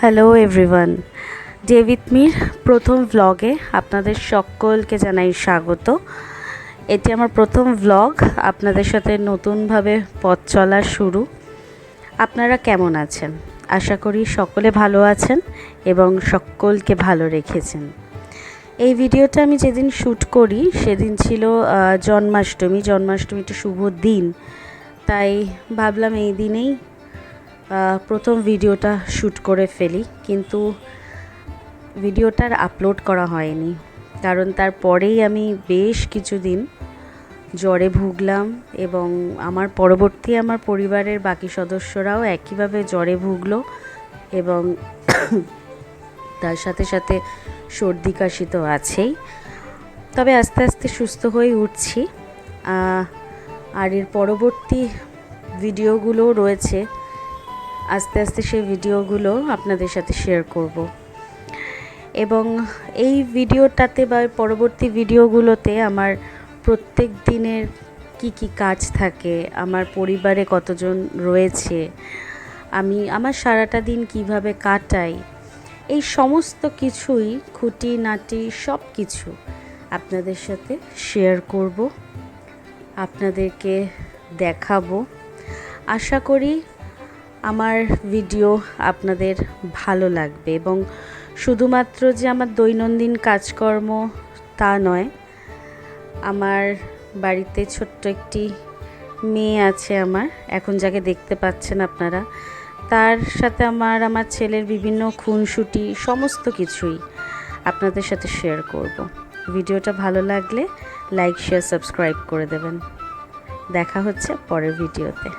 Hello everyone, day with Mir প্রথম ভ্লগে আপনাদের সকলকে জানাই স্বাগত। এটি আমার প্রথম ভ্লগ, আপনাদের সাথে নতুনভাবে পথ চলা শুরু। আপনারা কেমন আছেন? আশা করি সকলে ভালো আছেন এবং সকলকে ভালো রেখেছেন। এই ভিডিওটা আমি যেদিন শ্যুট করি সেদিন ছিল জন্মাষ্টমীটা শুভ দিন, তাই ভাবলাম এই দিনেই প্রথম ভিডিওটা শ্যুট করে ফেলি, কিন্তু ভিডিওটার আপলোড করা হয়নি কারণ তারপরেই আমি বেশ কিছুদিন জ্বরে ভুগলাম এবং আমার পরিবারের বাকি সদস্যরাও একইভাবে জ্বরে ভুগলো এবং তার সাথে সাথে সর্দি কাশি তো আছেই। তবে আস্তে আস্তে সুস্থ হয়ে উঠছি। আর এর পরবর্তী ভিডিওগুলো রয়েছে, আস্তে আস্তে সেই ভিডিওগুলো আপনাদের সাথে শেয়ার করব এবং এই ভিডিওটাতে বা পরবর্তী ভিডিওগুলোতে আমার প্রত্যেক দিনের কি কাজ থাকে, আমার পরিবারে কতজন রয়েছে, আমি আমার সারাটা দিন কিভাবে কাটাই, এই সমস্ত কিছুই খুঁটিনাটি সব কিছু আপনাদের সাথে শেয়ার করব, আপনাদেরকে দেখাবো। আশা করি আমার ভিডিও আপনাদের ভালো লাগবে এবং শুধুমাত্র যে আমার দৈনন্দিন কাজকর্ম তা নয়, আমার বাড়িতে ছোট্ট একটি মেয়ে আছে আমার, এখন যাকে দেখতে পাচ্ছেন আপনারা, তার সাথে আমার ছেলের বিভিন্ন খুনসুটি সমস্ত কিছুই আপনাদের সাথে শেয়ার করব। ভিডিওটা ভালো লাগলে লাইক, শেয়ার, সাবস্ক্রাইব করে দেবেন। দেখা হচ্ছে পরের ভিডিওতে।